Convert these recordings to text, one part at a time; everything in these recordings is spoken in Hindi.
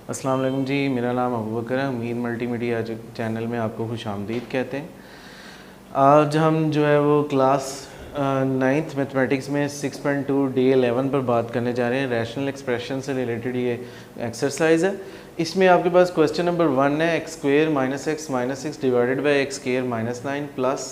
अस्सलाम वालेकुम जी, मेरा नाम अबू बकर है। उम्मीद मल्टीमीडिया चैनल में आपको खुशामदीद कहते हैं। आज हम जो है वो क्लास 9th मैथमेटिक्स में 6.2 डे 11 पर बात करने जा रहे हैं। रैशनल एक्सप्रेशन से रिलेटेड ये एक्सरसाइज है। इसमें आपके पास क्वेश्चन नंबर 1 है x square minus x divided by x square minus 9 plus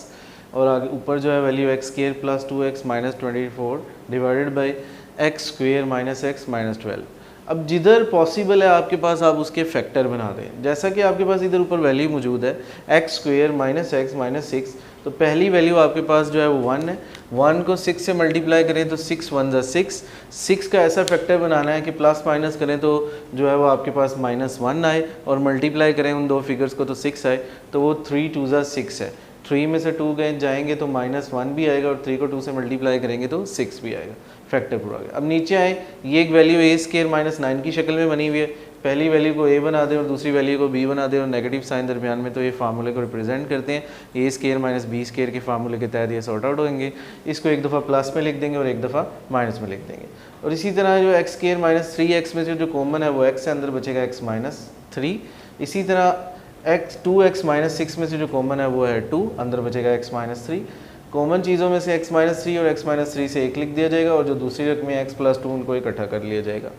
और आगे ऊपर जो है value x square plus 2x minus 24 divided by x square minus x minus 12। अब जिधर पॉसिबल है आपके पास आप उसके फैक्टर बना दें। जैसा कि आपके पास इधर ऊपर वैल्यू मौजूद है x square minus x minus 6, तो पहली वैल्यू आपके पास जो है वो 1 है। 1 को 6 से मल्टीप्लाई करें तो 6 1 ज़ा 6। 6 का ऐसा फैक्टर बनाना है कि प्लस माइनस करें तो जो है वो आपके पास -1 आए और मल्टीप्लाई करें उन दो फिगर्स को तो 6 आए, तो वो 3 2 ज़ा 6 है। 3 में से 2 गए जाएंगे तो -1 भी आएगा और 3 को 2 से मल्टीप्लाई करेंगे तो 6 भी आएगा। फैक्टर पूरा गया। अब नीचे आए, ये एक वैल्यू ए स्केयर माइनस 9 की शक्ल में बनी हुई है। पहली वैल्यू को ए बना दें और दूसरी वैल्यू को बी बना दें और नेगेटिव साइन दरमियान में, तो ये फार्मूले को रिप्रेजेंट करते हैं। ए स्केयर माइनस बी स्केयर के फार्मूले के तहत ये सॉर्ट आउट होंगे। इसको एक दफ़ा प्लस में लिख देंगे और एक दफ़ा माइनस में लिख देंगे। और इसी तरह जो एक्स स्केयर माइनस 3x में से जो कॉमन है वो एक्स है, अंदर बचेगा एक्स माइनस 3। इसी तरह x माइनस 6 में से जो कॉमन है वो है 2, अंदर बचेगा x माइनस 3। कॉमन चीज़ों में से x माइनस 3 और x माइनस 3 से एक लिख दिया जाएगा और जो दूसरी रकम है x प्लस 2 उनको इकट्ठा कर लिया जाएगा।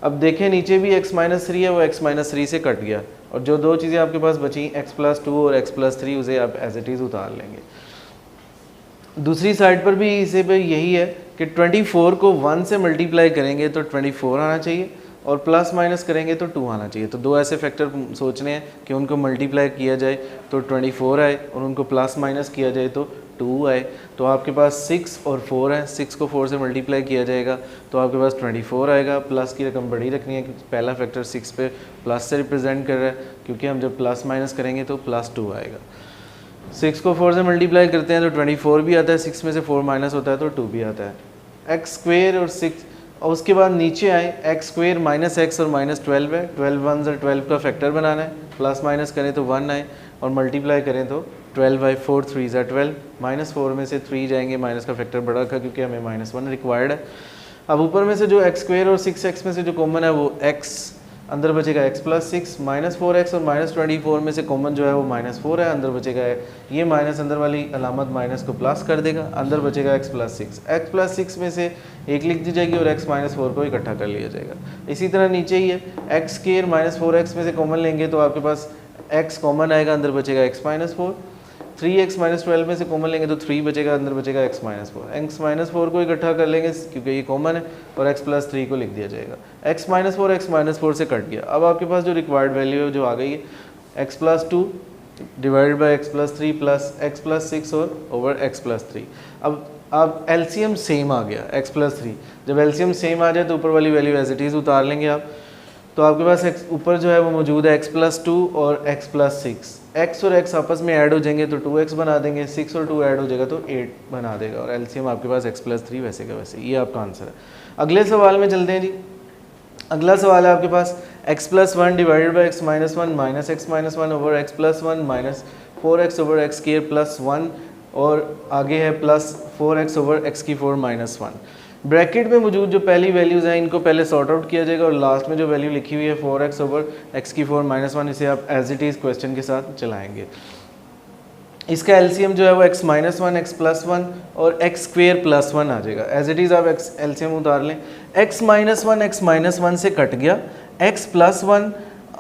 अब देखें नीचे भी x माइनस 3 है, वो x माइनस 3 से कट गया और जो दो चीज़ें आपके पास बची x प्लस 2 और x प्लस 3 उसे आप एज इट इज़ उतार लेंगे। दूसरी साइड पर भी इसे पे यही है कि 24 को 1 से मल्टीप्लाई करेंगे तो 24 आना चाहिए और प्लस माइनस करेंगे तो 2 आना चाहिए। तो दो ऐसे फैक्टर सोचने हैं कि उनको मल्टीप्लाई किया जाए तो 24 आए और उनको प्लस माइनस किया जाए तो 2 आए। तो आपके पास 6 और 4 है। 6 को 4 से मल्टीप्लाई किया जाएगा तो आपके पास 24 आएगा। प्लस की रकम बड़ी रखनी है क्योंकि पहला फैक्टर 6 पे प्लस से रिप्रेजेंट कर रहा है, क्योंकि हम जब प्लस माइनस करेंगे तो प्लस 2 आएगा। 6 को 4 से मल्टीप्लाई करते हैं तो 24 भी आता है, 6 में से 4 माइनस होता है तो 2 भी आता है। एक्स स्क्वेयर और 6 और उसके बाद नीचे आए एक्स स्क्वेयर माइनस एक्स और माइनस 12 है। 12 1 ज़ा 12 का फैक्टर बनाना है, प्लस माइनस करें तो 1 आए और मल्टीप्लाई करें तो 12 बाई 4 3 ज़ा 12। -4 में से 3 जाएंगे, माइनस का फैक्टर बड़ा रखा क्योंकि हमें -1 रिक्वायर्ड है। अब ऊपर में से जो एक्स स्क्वेयर और 6x में से जो कॉमन है वो x, अंदर बचेगा x प्लस 6। -4x और -24 में से कॉमन जो है वो -4 है, अंदर बचेगा ये माइनस, अंदर वाली अलामत माइनस को प्लस कर देगा, अंदर बचेगा x प्लस 6। x प्लस 6 में से एक लिख दी जाएगी और x माइनस 4 को इकट्ठा कर लिया जाएगा। इसी तरह नीचे ही है एक्स स्क्वेयर -4x में से कॉमन लेंगे तो आपके पास x कॉमन आएगा, अंदर बचेगा x माइनस 4। 3x माइनस 12 में से कॉमन लेंगे तो 3 बचेगा, अंदर बचेगा x माइनस 4। x माइनस 4 को इकट्ठा कर लेंगे क्योंकि ये कॉमन है और x प्लस 3 को लिख दिया जाएगा। x माइनस 4 से कट गया। अब आपके पास जो रिक्वायर्ड वैल्यू है जो आ गई है x plus 2 divided by x plus 3 plus x plus 6 और ओवर x प्लस 3। अब एलसीएम सेम आ गया x प्लस 3। जब एलसीएम सेम आ जाए तो ऊपर वाली वैल्यू एज इट इज़ उतार लेंगे आप। तो आपके पास ऊपर जो है वो मौजूद है x प्लस 2 और x प्लस 6। x और x आपस में ऐड हो जाएंगे तो 2x बना देंगे, 6 और 2 ऐड हो जाएगा तो 8 बना देगा और एलसीएम आपके पास x प्लस 3 वैसे का वैसे। ये आपका आंसर है। अगले सवाल में चलते हैं जी। अगला सवाल है आपके पास x plus 1 divided by x minus 1 minus x minus 1 over x plus 1 minus 4x over x square plus 1 और आगे है प्लस 4x ओवर x की 4 माइनस 1। ब्रैकेट में मौजूद जो पहली वैल्यूज़ हैं इनको पहले सॉर्ट आउट किया जाएगा और लास्ट में जो वैल्यू लिखी हुई है 4x ओवर x की 4 माइनस 1, इसे आप एज इट इज़ क्वेश्चन के साथ चलाएंगे। इसका एलसीएम जो है वो x माइनस 1 x प्लस 1 और x स्क्वेयर प्लस 1 आ जाएगा। एज इट इज़ आप एलसीएम उतार लें। x माइनस 1 से कट गया, x प्लस 1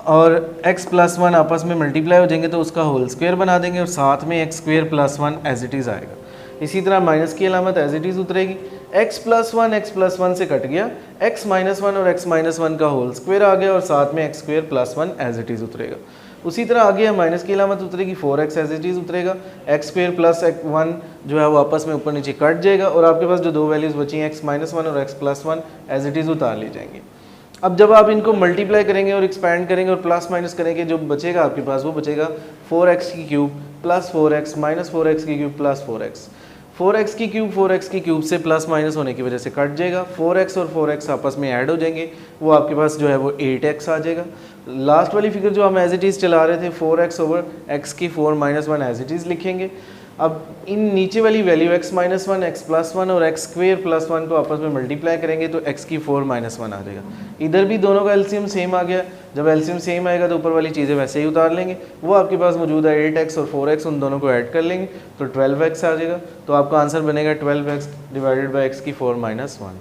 और x प्लस 1 आपस में मल्टीप्लाई हो जाएंगे तो उसका होल स्क्वायर बना देंगे और साथ में x square plus 1 as it is आएगा। इसी तरह माइनस की अलामत एज इट इज़ उतरेगी। x प्लस 1 से कट गया, x माइनस 1 और x माइनस 1 का होल स्क्वायर आ गया और साथ में x square plus 1 as it is उतरेगा। उसी तरह आगे माइनस की अलामत उतरेगी, 4x एज इट इज़ उतरेगा। x स्क्वायर प्लस 1 जो है वो आपस में ऊपर नीचे कट जाएगा और आपके पास जो दो वैल्यूज़ बची हैं x माइनस 1 और x plus 1 as it is उतार ली जाएंगी। अब जब आप इनको मल्टीप्लाई करेंगे और एक्सपैंड करेंगे और प्लस माइनस करेंगे, जो बचेगा आपके पास वो बचेगा 4x की cube plus 4x minus 4x की क्यूब प्लस 4x। 4x की क्यूब से प्लस माइनस होने की वजह से कट जाएगा। 4x और 4x आपस में ऐड हो जाएंगे, वो आपके पास जो है वो 8x आ जाएगा। लास्ट वाली फिगर जो हम एज इट इज़ चला रहे थे 4x ओवर x की 4 माइनस 1 एज इट इज़ लिखेंगे। अब इन नीचे वाली value x minus 1 x plus 1 और x स्क्वेयर प्लस 1 को आपस में मल्टीप्लाई करेंगे तो x की 4 माइनस 1 आ जाएगा। इधर भी दोनों का एलसीएम सेम आ गया, जब एलसीएम सेम आएगा तो ऊपर वाली चीज़ें वैसे ही उतार लेंगे, वो आपके पास मौजूद है 8x और 4x, उन दोनों को ऐड कर लेंगे तो 12x आ जाएगा। तो आपका आंसर बनेगा 12x डिवाइडेड बाई x की 4 - 1।